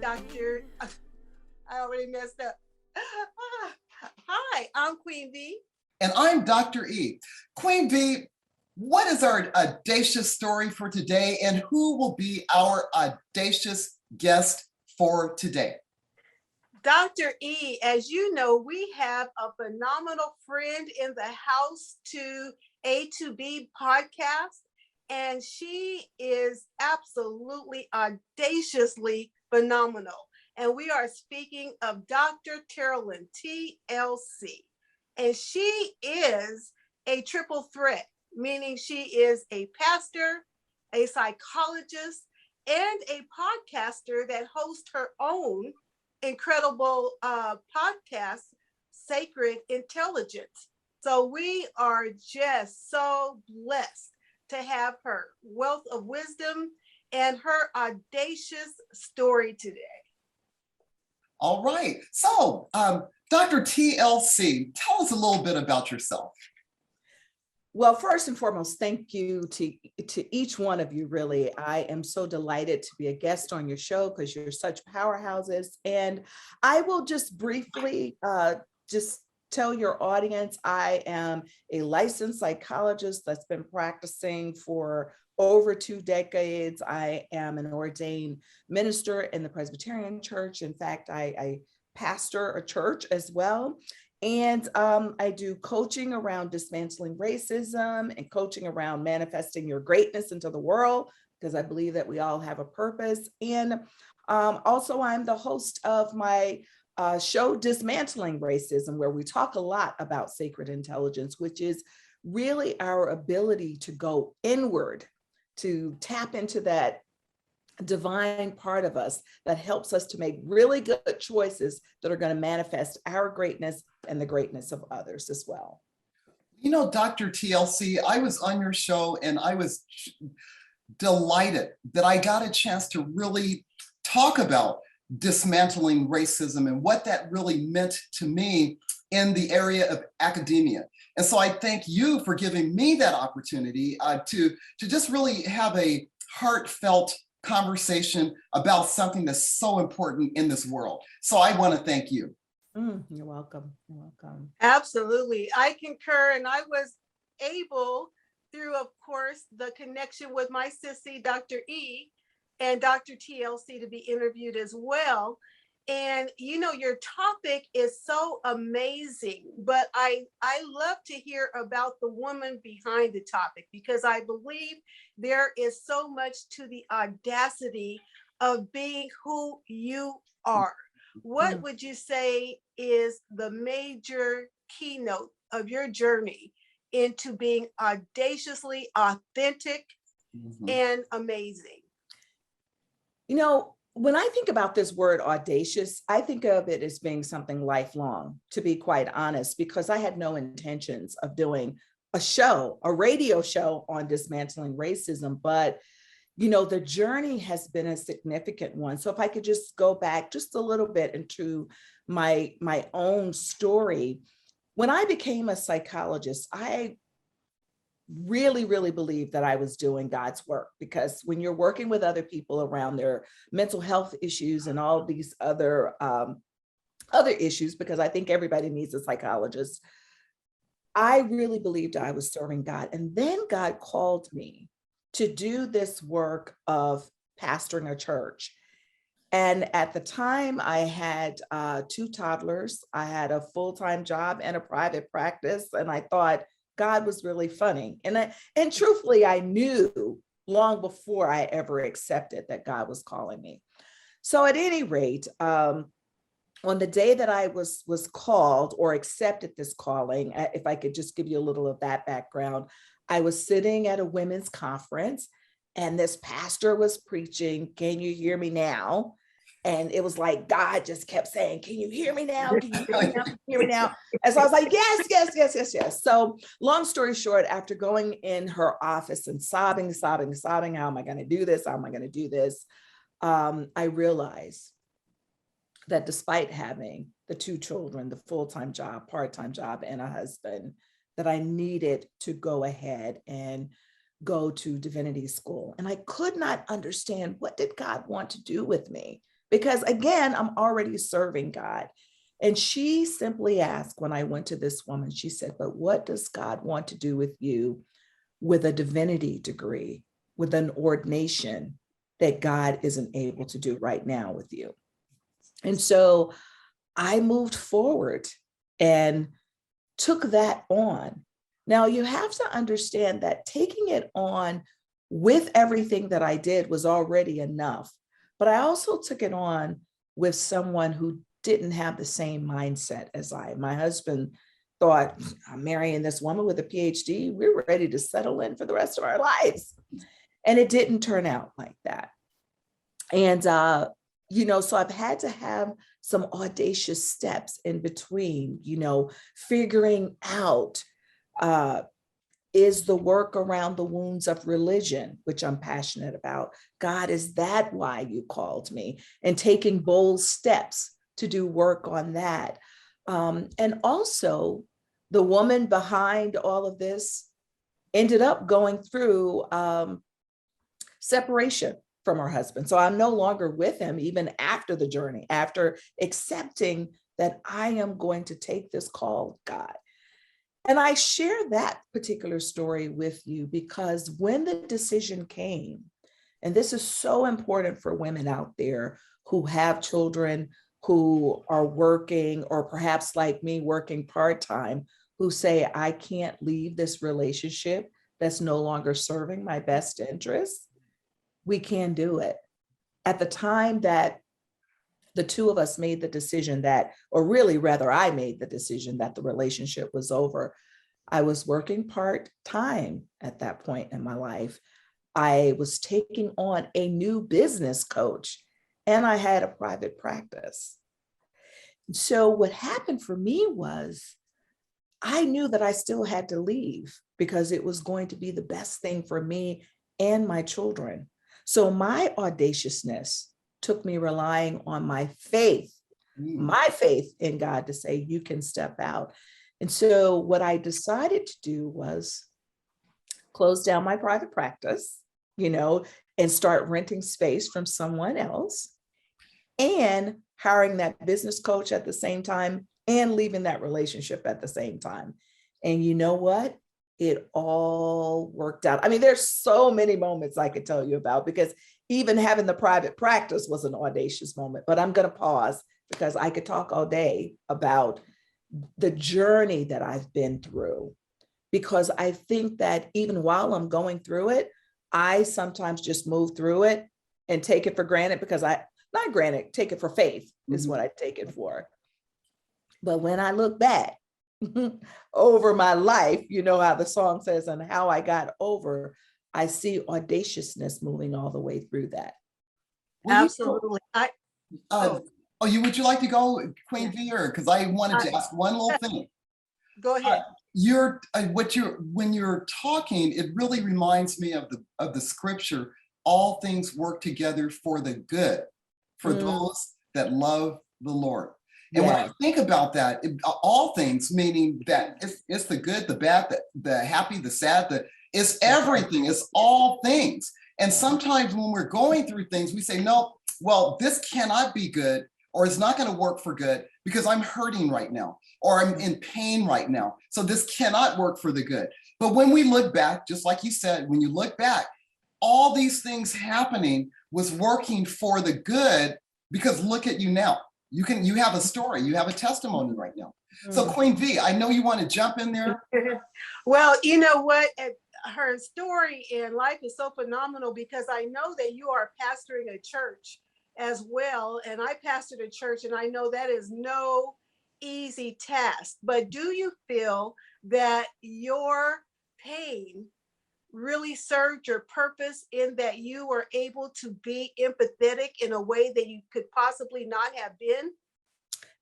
Dr. I already messed up. Hi, I'm Queen V. And I'm Dr. E. Queen V, what is our audacious story for today, and who will be our audacious guest for today? Dr. E, as you know, we have a phenomenal friend in the house to A to B podcast, and she is absolutely audaciously phenomenal. And we are speaking of Dr. Carolyn, TLC. And she is a triple threat, meaning she is a pastor, a psychologist, and a podcaster that hosts her own incredible podcast, Sacred Intelligence. So we are just so blessed to have her wealth of wisdom and her audacious story today. All right. So, Dr. TLC, tell us a little bit about yourself. Well, first and foremost, thank you to each one of you, really. I am so delighted to be a guest on your show because you're such powerhouses. And I will just briefly just tell your audience, I am a licensed psychologist that's been practicing for over 2 decades. I am an ordained minister in the Presbyterian Church. In fact, I pastor a church as well. And I do coaching around dismantling racism and coaching around manifesting your greatness into the world, because I believe that we all have a purpose. And also I'm the host of my show, Dismantling Racism, where we talk a lot about sacred intelligence, which is really our ability to go inward, to tap into that divine part of us that helps us to make really good choices that are going to manifest our greatness and the greatness of others as well. You know, Dr. TLC, I was on your show and I was delighted that I got a chance to really talk about dismantling racism and what that really meant to me in the area of academia. And so I thank you for giving me that opportunity to just really have a heartfelt conversation about something that's so important in this world. So I want to thank you. You're welcome. You're welcome. Absolutely. I concur. And I was able, through, of course, the connection with my sissy, Dr. E, and Dr. TLC, to be interviewed as well. And, you know, your topic is so amazing, but I love to hear about the woman behind the topic, because I believe there is so much to the audacity of being who you are. What would you say is the major keynote of your journey into being audaciously authentic and amazing? You know, when I think about this word audacious, I think of it as being something lifelong, to be quite honest, because I had no intentions of doing a show, a radio show on dismantling racism. But, you know, the journey has been a significant one. So if I could just go back just a little bit into my own story, when I became a psychologist, I really believed that I was doing God's work, because when you're working with other people around their mental health issues and all these other issues, because I think everybody needs a psychologist, I really believed I was serving God. And then God called me to do this work of pastoring a church. And at the time I had 2 toddlers, I had a full-time job and a private practice. And I thought, God was really funny. And truthfully, I knew long before I ever accepted that God was calling me. So at any rate, on the day that I was called or accepted this calling, if I could just give you a little of that background, I was sitting at a women's conference and this pastor was preaching, "Can you hear me now?" And it was like God just kept saying, "Can you hear me now? Can you hear me now? Can you hear me now?" And so I was like, yes. So long story short, after going in her office and sobbing, how am I going to do this? How am I going to do this? I realized that despite having the 2 children, the full-time job, part-time job, and a husband, that I needed to go ahead and go to divinity school. And I could not understand, what did God want to do with me? because again, I'm already serving God. And she simply asked when I went to this woman, she said, but what does God want to do with you with a divinity degree, with an ordination that God isn't able to do right now with you? And so I moved forward and took that on. Now you have to understand that taking it on with everything that I did was already enough, but I also took it on with someone who didn't have the same mindset as I. My husband thought, I'm marrying this woman with a PhD. We're ready to settle in for the rest of our lives. And it didn't turn out like that. And, so I've had to have some audacious steps in between, figuring out, is the work around the wounds of religion, which I'm passionate about. God, is that why you called me? And taking bold steps to do work on that. And also, the woman behind all of this ended up going through separation from her husband. So I'm no longer with him, even after the journey, after accepting that I am going to take this call, God. And I share that particular story with you because when the decision came, and this is so important for women out there who have children, who are working, or perhaps like me, working part-time, who say, I can't leave this relationship that's no longer serving my best interests. We can do it. At the time that the two of us made the decision that, or really rather, I made the decision that the relationship was over, I was working part-time at that point in my life. I was taking on a new business coach and I had a private practice. So what happened for me was I knew that I still had to leave because it was going to be the best thing for me and my children. So my audaciousness took me relying on my faith in God to say, you can step out. And so what I decided to do was close down my private practice, and start renting space from someone else and hiring that business coach at the same time and leaving that relationship at the same time. And you know what? It all worked out. I mean, there's so many moments I could tell you about because even having the private practice was an audacious moment, but I'm going to pause because I could talk all day about the journey that I've been through, because I think that even while I'm going through it, I sometimes just move through it and take it for granted because take it for faith is what I take it for. But when I look back over my life, you know how the song says, and how I got over, I see audaciousness moving all the way through that. Absolutely. Would you like to go, Queen V, or because I wanted to ask one little thing. Go ahead. When you're talking, it really reminds me of the scripture, all things work together for the good, for those that love the Lord. And when I think about that, all things, meaning that it's the good, the bad, the happy, the sad, it's everything, it's all things. And sometimes when we're going through things, we say, no, well, this cannot be good, or it's not going to work for good because I'm hurting right now, or I'm in pain right now. So this cannot work for the good. But when we look back, just like you said, when you look back, all these things happening was working for the good, because look at you now. You have a story, you have a testimony right now. So Queen V, I know you want to jump in there. Well, you know what? Her story in life is so phenomenal because I know that you are pastoring a church as well. And I pastored a church, and I know that is no easy task. But do you feel that your pain really served your purpose in that you were able to be empathetic in a way that you could possibly not have been?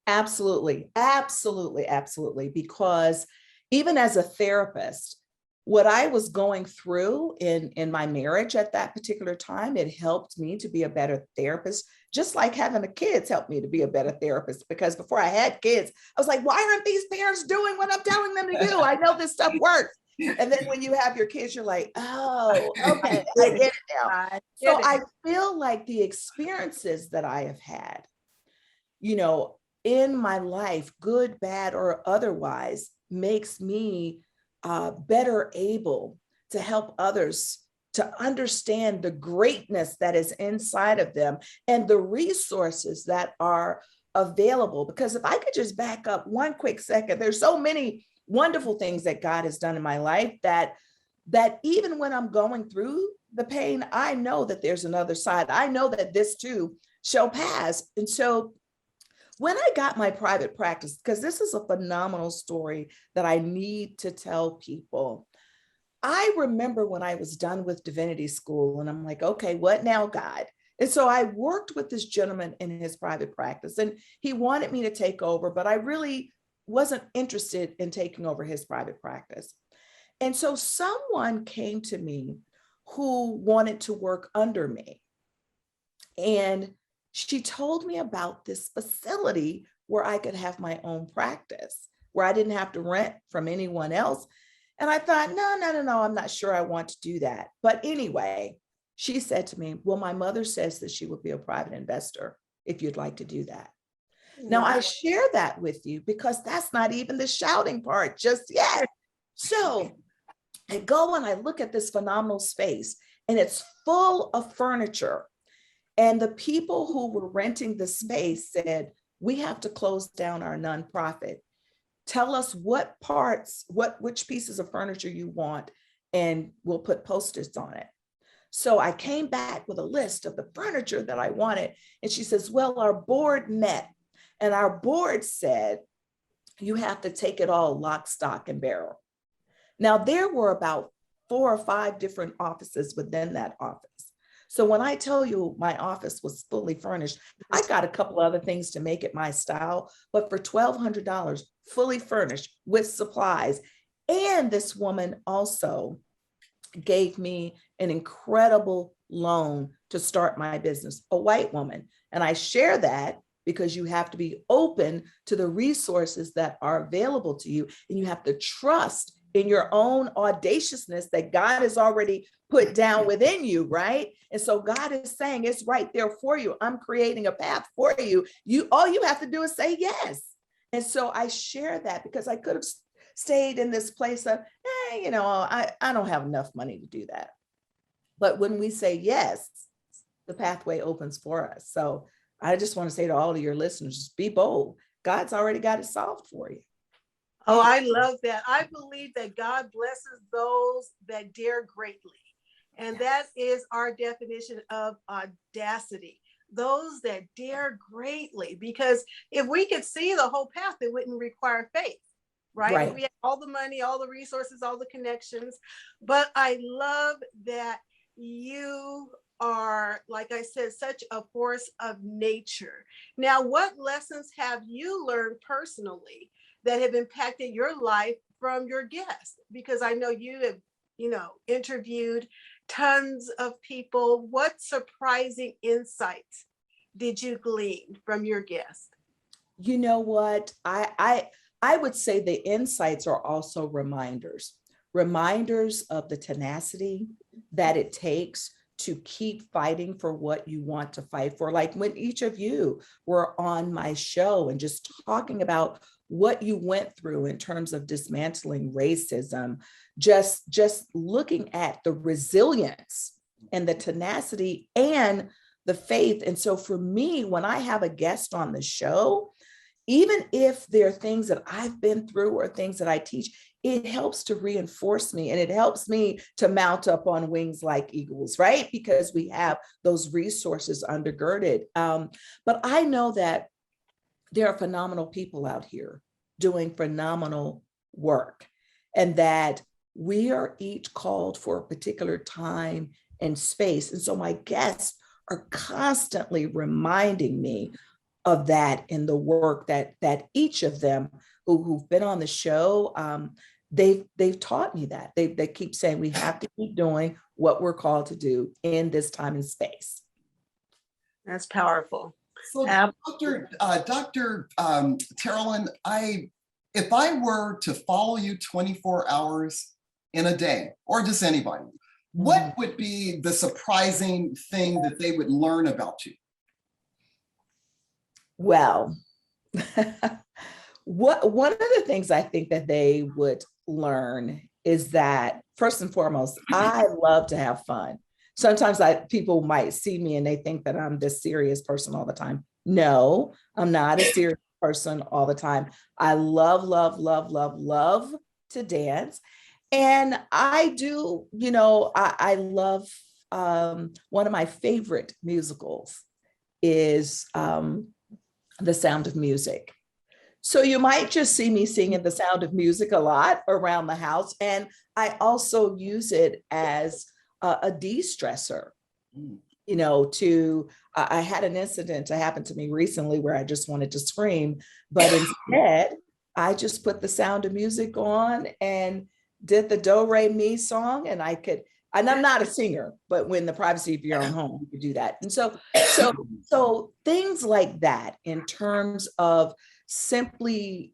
Absolutely, absolutely, absolutely. Because even as a therapist, what I was going through in my marriage at that particular time, it helped me to be a better therapist, just like having the kids helped me to be a better therapist. Because before I had kids, I was like, why aren't these parents doing what I'm telling them to do? I know this stuff works. And then when you have your kids, you're like, oh, okay, I get it now. I So get it. I feel like the experiences that I have had, you know, in my life, good, bad, or otherwise, makes me better able to help others to understand the greatness that is inside of them and the resources that are available. Because if I could just back up one quick second, there's so many wonderful things that God has done in my life that even when I'm going through the pain, I know that there's another side. I know that this too shall pass. And so when I got my private practice, because this is a phenomenal story that I need to tell people. I remember when I was done with divinity school and I'm like, okay, what now, God? And so I worked with this gentleman in his private practice and he wanted me to take over, but I really wasn't interested in taking over his private practice. And so someone came to me who wanted to work under me. And she told me about this facility where I could have my own practice, where I didn't have to rent from anyone else. And I thought, no, I'm not sure I want to do that. But anyway, she said to me, well, my mother says that she would be a private investor if you'd like to do that. Now, I share that with you because that's not even the shouting part just yet. So I go and I look at this phenomenal space and it's full of furniture. And the people who were renting the space said, we have to close down our nonprofit. Tell us what parts, which pieces of furniture you want, and we'll put posters on it. So I came back with a list of the furniture that I wanted. And she says, well, our board met and our board said, you have to take it all lock, stock, and barrel. Now, there were about 4 or 5 different offices within that office. So when I tell you my office was fully furnished, I got a couple other things to make it my style, but for $1,200, fully furnished with supplies. And this woman also gave me an incredible loan to start my business, a white woman. And I share that because you have to be open to the resources that are available to you. And you have to trust in your own audaciousness that God has already put down within you, right? And so God is saying it's right there for you. I'm creating a path for you. All you have to do is say yes. And so I share that because I could have stayed in this place of, I don't have enough money to do that. But when we say yes, the pathway opens for us. So I just want to say to all of your listeners, just be bold. God's already got it solved for you. Oh, I love that. I believe that God blesses those that dare greatly. And that is our definition of audacity. Those that dare greatly, because if we could see the whole path, it wouldn't require faith, right? We have all the money, all the resources, all the connections. But I love that you are, like I said, such a force of nature. Now, what lessons have you learned personally that have impacted your life from your guests? Because I know you have, interviewed tons of people. What surprising insights did you glean from your guests? You know what? I would say the insights are also reminders of the tenacity that it takes to keep fighting for what you want to fight for. Like when each of you were on my show and just talking about what you went through in terms of dismantling racism, just looking at the resilience and the tenacity and the faith. And so for me, when I have a guest on the show, even if there are things that I've been through or things that I teach, it helps to reinforce me and it helps me to mount up on wings like eagles, right? Because we have those resources undergirded. But I know that there are phenomenal people out here doing phenomenal work and that we are each called for a particular time and space. And so my guests are constantly reminding me of that in the work that each of them who've been on the show, they've taught me that. They keep saying we have to keep doing what we're called to do in this time and space. That's powerful. So Dr. Terrellin, if I were to follow you 24 hours in a day, or just anybody, what would be the surprising thing that they would learn about you? Well, one of the things I think that they would learn is that, first and foremost, I love to have fun. Sometimes people might see me and they think that I'm this serious person all the time. No, I'm not a serious person all the time. I love, love, love, love, love to dance. And I do, I love, one of my favorite musicals is The Sound of Music. So you might just see me singing The Sound of Music a lot around the house. And I also use it as a de-stressor, I had an incident that happened to me recently where I just wanted to scream, but instead I just put The Sound of Music on and did the Do Re Mi song, and I'm not a singer, but when the privacy of your own home, you could do that. And so things like that, in terms of simply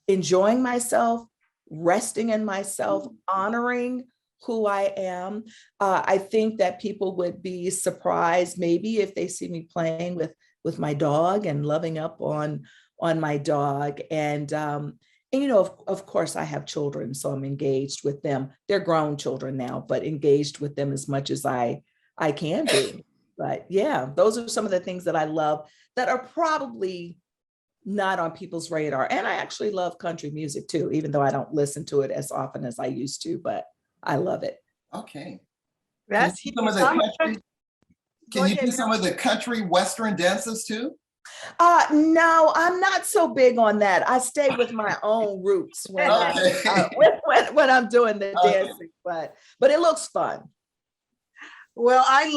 enjoying myself, resting in myself, honoring who I am. I think that people would be surprised maybe if they see me playing with my dog and loving up on my dog. And of course I have children, so I'm engaged with them. They're grown children now, but engaged with them as much as I can be. But yeah, those are some of the things that I love that are probably not on people's radar. And I actually love country music too, even though I don't listen to it as often as I used to, but I love it. Okay. That's Can you do some of the country Western dances too? No, I'm not so big on that. I stay with my own roots when when I'm doing the dancing, but it looks fun. Well, I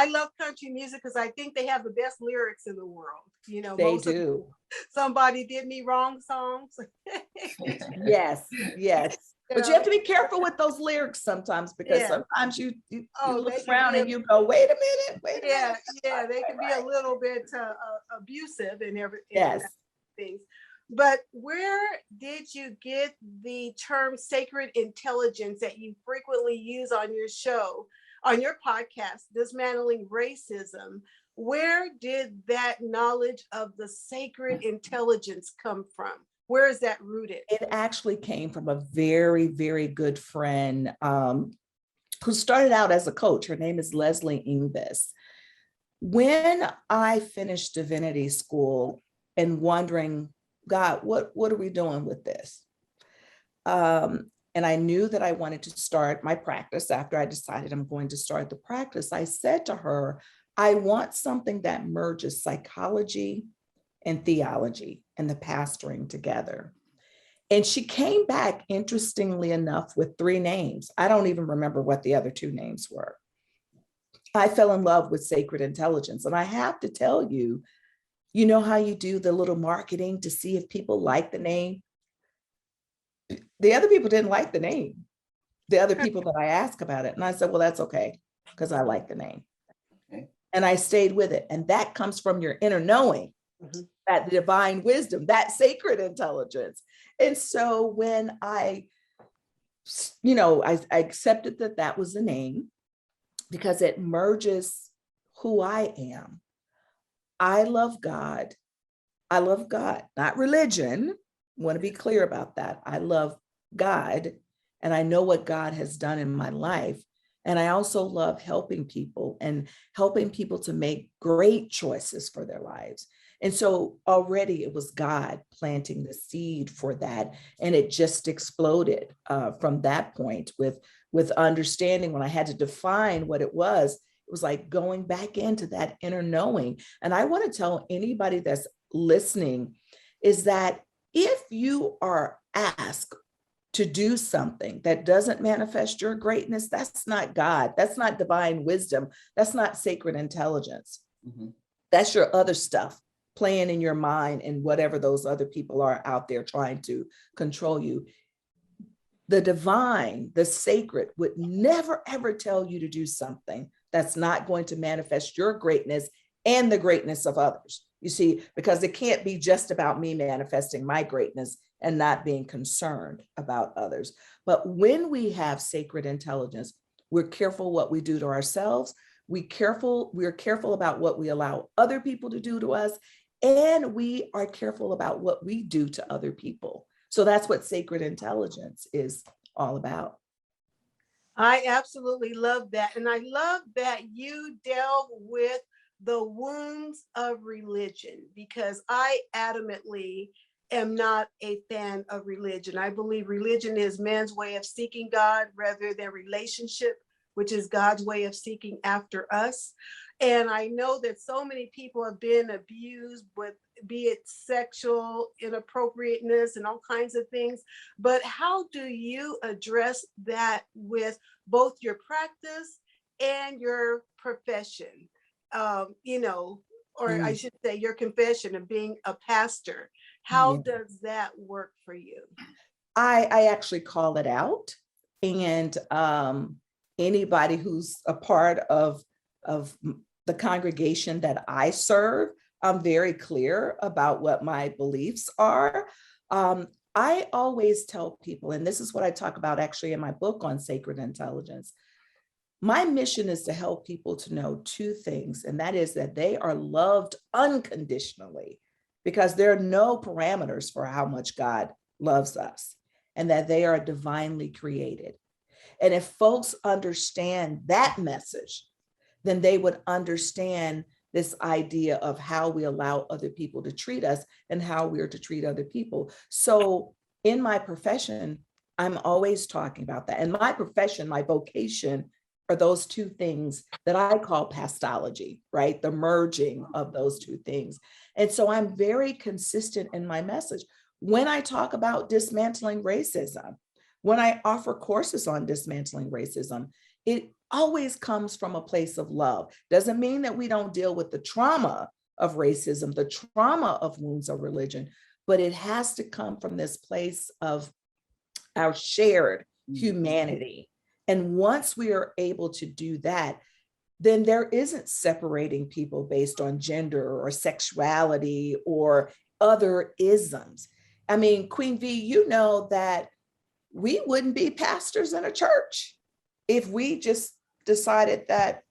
love country music because I think they have the best lyrics in the world. They do. Somebody did me wrong songs. Yes. But you have to be careful with those lyrics sometimes, because sometimes you look around and you go, wait a minute. Yeah, they can be a little bit abusive and everything. Yes. Things. But where did you get the term sacred intelligence that you frequently use on your show, on your podcast, Dismantling Racism? Where did that knowledge of the sacred intelligence come from? Where is that rooted? It actually came from a very, very good friend who started out as a coach. Her name is Leslie Ingves. When I finished divinity school and wondering, God, what are we doing with this? And I knew that I wanted to start my practice. After I decided I'm going to start the practice, I said to her, I want something that merges psychology and theology and the pastoring together. And she came back, interestingly enough, with 3 names. I don't even remember what the other 2 names were. I fell in love with sacred intelligence. And I have to tell you, you know how you do the little marketing to see if people like the name? The other people didn't like the name. The other people that I asked about it. And I said, well, that's okay, because I like the name. Okay. And I stayed with it. And that comes from your inner knowing, that divine wisdom, that sacred intelligence. And so when I accepted that was the name, because it merges who I am. I love God. I love God, not religion. I want to be clear about that. I love God, and I know what God has done in my life. And I also love helping people to make great choices for their lives. And so already it was God planting the seed for that. And it just exploded from that point with understanding. When I had to define what it was like going back into that inner knowing. And I want to tell anybody that's listening is that if you are asked to do something that doesn't manifest your greatness, that's not God. That's not divine wisdom. That's not sacred intelligence. Mm-hmm. That's your other stuff playing in your mind and whatever those other people are out there trying to control you. The divine, the sacred would never, ever tell you to do something that's not going to manifest your greatness and the greatness of others. You see, because it can't be just about me manifesting my greatness. and not being concerned about others. But when we have sacred intelligence, we're careful what we do to ourselves. We're careful about what we allow other people to do to us. And we are careful about what we do to other people. So that's what sacred intelligence is all about. I absolutely love that. And I love that you delve with the wounds of religion, because I adamantly am not a fan of religion. I believe religion is man's way of seeking God rather than relationship, which is God's way of seeking after us. And I know that so many people have been abused with, be it sexual inappropriateness and all kinds of things. But how do you address that with both your practice and your profession? Or I should say your confession of being a pastor. How Yeah. does that work for you? I actually call it out. And anybody who's a part of the congregation that I serve, I'm very clear about what my beliefs are. I always tell people, and this is what I talk about actually in my book on sacred intelligence. My mission is to help people to know two things, and that is that they are loved unconditionally, because there are no parameters for how much God loves us, and that they are divinely created. And if folks understand that message, then they would understand this idea of how we allow other people to treat us and how we are to treat other people. So in my profession, I'm always talking about that. And my profession, my vocation, are those two things that I call pastology, right? The merging of those two things. And so I'm very consistent in my message. When I talk about dismantling racism, when I offer courses on dismantling racism, it always comes from a place of love. Doesn't mean that we don't deal with the trauma of racism, the trauma of wounds of religion, but it has to come from this place of our shared humanity. And once we are able to do that, then there isn't separating people based on gender or sexuality or other isms. I mean, Queen V, you know that we wouldn't be pastors in a church if we just decided that,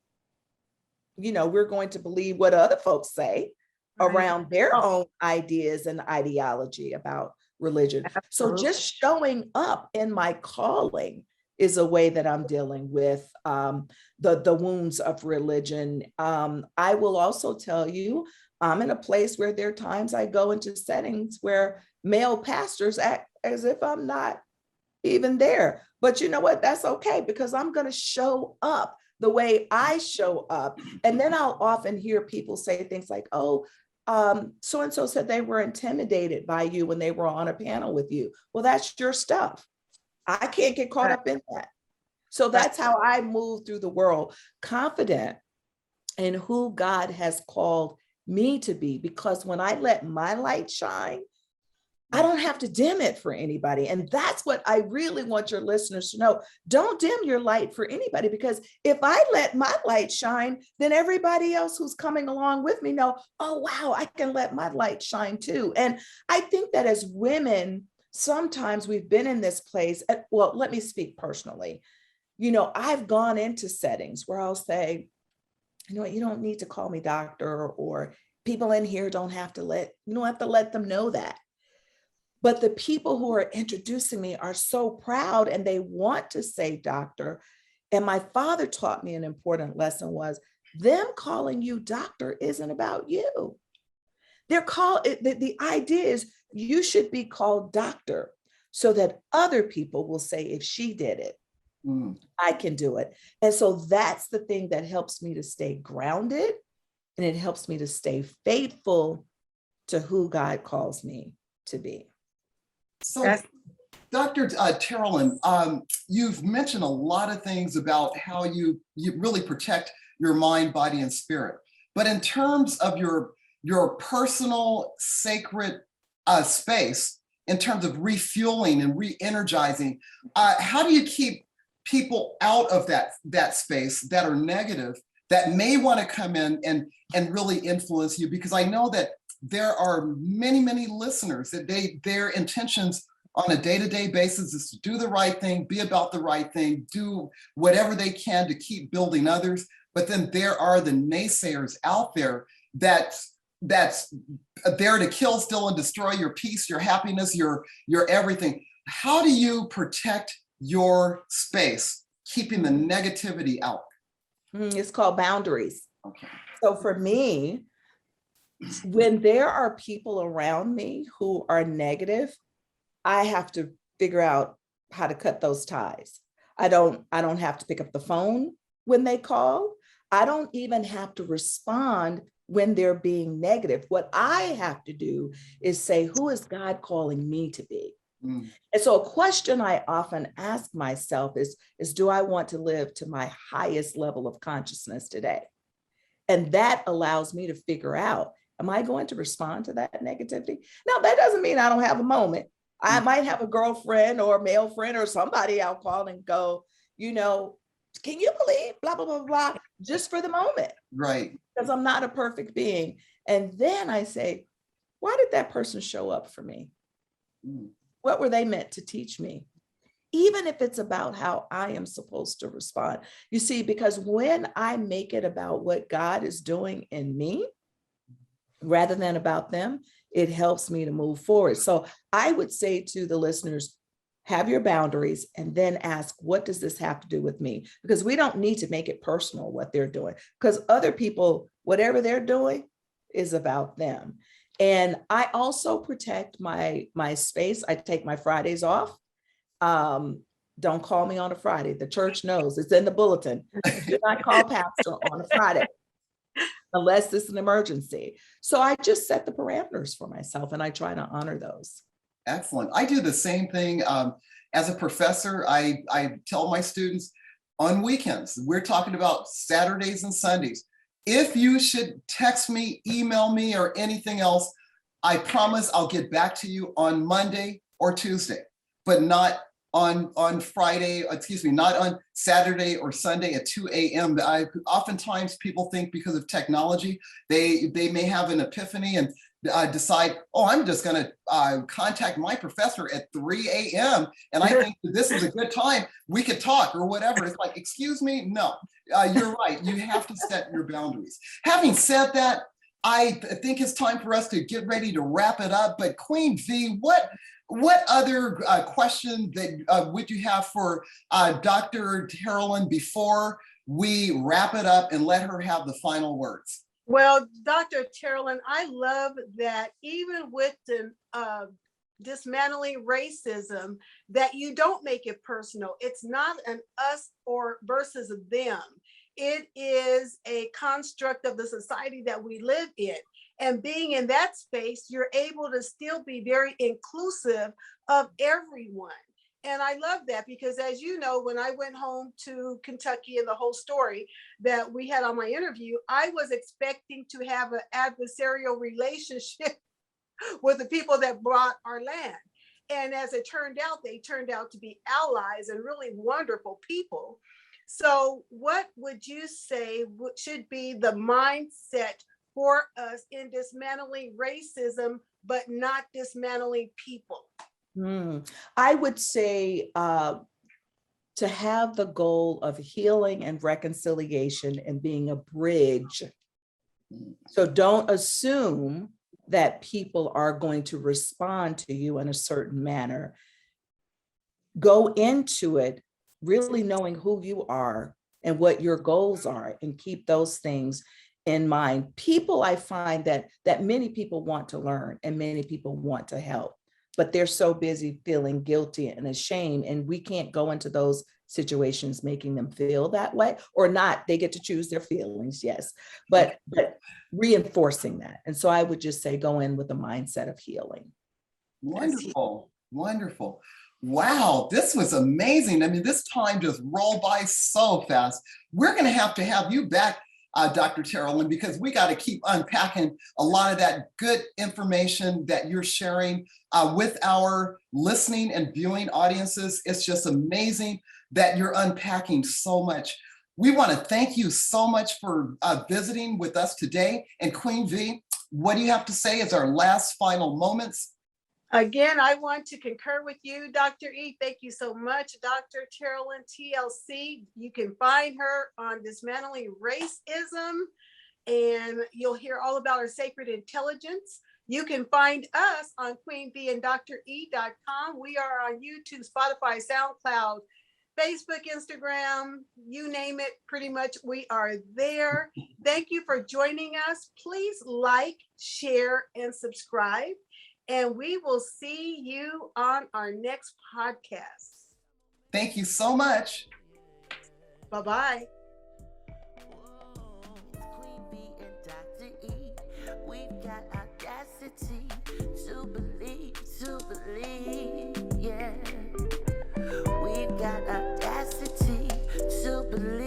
we're going to believe what other folks say around their own ideas and ideology about religion. So just showing up in my calling is a way that I'm dealing with the wounds of religion. I will also tell you, I'm in a place where there are times I go into settings where male pastors act as if I'm not even there. But you know what? That's okay, because I'm going to show up the way I show up. And then I'll often hear people say things like, oh, so-and-so said they were intimidated by you when they were on a panel with you. Well, that's your stuff. I can't get caught up in that. So that's how I move through the world, confident in who God has called me to be. Because when I let my light shine, I don't have to dim it for anybody. And that's what I really want your listeners to know. Don't dim your light for anybody, because if I let my light shine, then everybody else who's coming along with me know, oh, wow, I can let my light shine too. And I think that as women, sometimes we've been in this place. Well, let me speak personally. I've gone into settings where I'll say, you don't need to call me doctor, or people in here don't have to let them know that. But the people who are introducing me are so proud and they want to say doctor. And my father taught me an important lesson was them calling you doctor isn't about you. The idea is you should be called doctor so that other people will say, if she did it, I can do it. And so that's the thing that helps me to stay grounded, and it helps me to stay faithful to who God calls me to be. So, Dr. Terrellin, you've mentioned a lot of things about how you really protect your mind, body, and spirit. But in terms of your personal sacred space, in terms of refueling and re-energizing, how do you keep people out of that space that are negative, that may want to come in and really influence you? Because I know that there are many, many listeners that their intentions on a day-to-day basis is to do the right thing, be about the right thing, do whatever they can to keep building others. But then there are the naysayers out there that's there to kill, steal, and destroy your peace, your happiness, your everything. How do you protect your space, keeping the negativity out? It's called boundaries. Okay. So for me, when there are people around me who are negative, I have to figure out how to cut those ties. I don't have to pick up the phone when they call. I don't even have to respond when they're being negative. What I have to do is say, who is God calling me to be? And so a question I often ask myself is do I want to live to my highest level of consciousness today? And that allows me to figure out, am I going to respond to that negativity? Now, that doesn't mean I don't have a moment. I might have a girlfriend or a male friend or somebody I'll call and go, can you believe blah, blah, blah, blah, just for the moment. Right. Because I'm not a perfect being. And then I say, why did that person show up for me? What were they meant to teach me? Even if it's about how I am supposed to respond. You see, because when I make it about what God is doing in me, rather than about them, it helps me to move forward. So I would say to the listeners, have your boundaries and then ask, what does this have to do with me? Because we don't need to make it personal what they're doing, because other people, whatever they're doing is about them. And I also protect my space. I take my Fridays off. Don't call me on a Friday. The church knows, it's in the bulletin. Do not call pastor on a Friday unless it's an emergency. So I just set the parameters for myself and I try to honor those. Excellent. I do the same thing. As a professor, I tell my students on weekends, we're talking about Saturdays and Sundays. If you should text me, email me, or anything else, I promise I'll get back to you on Monday or Tuesday, but not on Friday, not on Saturday or Sunday at 2 a.m. Oftentimes people think because of technology, they may have an epiphany and decide, oh, I'm just going to contact my professor at 3 a.m. and I think that this is a good time, we could talk or whatever. It's like, excuse me, no, you're right. You have to set your boundaries. Having said that, I think it's time for us to get ready to wrap it up. But Queen V, what other question that would you have for Dr. Carolyn before we wrap it up and let her have the final words? Well, Dr. Carolyn, I love that even with the dismantling racism, that you don't make it personal. It's not an us or versus them. It is a construct of the society that we live in. And being in that space, you're able to still be very inclusive of everyone. And I love that because, as you know, when I went home to Kentucky and the whole story that we had on my interview, I was expecting to have an adversarial relationship with the people that brought our land. And as it turned out, they turned out to be allies and really wonderful people. So what would you say should be the mindset for us in dismantling racism, but not dismantling people? I would say to have the goal of healing and reconciliation and being a bridge. So don't assume that people are going to respond to you in a certain manner. Go into it really knowing who you are and what your goals are, and keep those things in mind. People, I find that many people want to learn and many people want to help, but they're so busy feeling guilty and ashamed, and we can't go into those situations making them feel that way or not. They get to choose their feelings, yes, but reinforcing that. And so I would just say go in with a mindset of healing. Wonderful, wonderful. Wow, this was amazing. I mean, this time just rolled by so fast. We're going to have you back, Dr. Carolyn, because we got to keep unpacking a lot of that good information that you're sharing with our listening and viewing audiences. It's just amazing that you're unpacking so much. We want to thank you so much for visiting with us today. And Queen V, what do you have to say as our last final moments? Again, I want to concur with you, Dr. E. Thank you so much, Dr. Carolyn TLC. You can find her on Dismantling Racism, and you'll hear all about her sacred intelligence. You can find us on queenbeeanddre.com. We are on YouTube, Spotify, SoundCloud, Facebook, Instagram, you name it, pretty much we are there. Thank you for joining us. Please like, share, and subscribe. And we will see you on our next podcast. Thank you so much. Bye-bye. Queen Bee and Dr. E, we've got audacity to believe, yeah. We've got audacity to believe.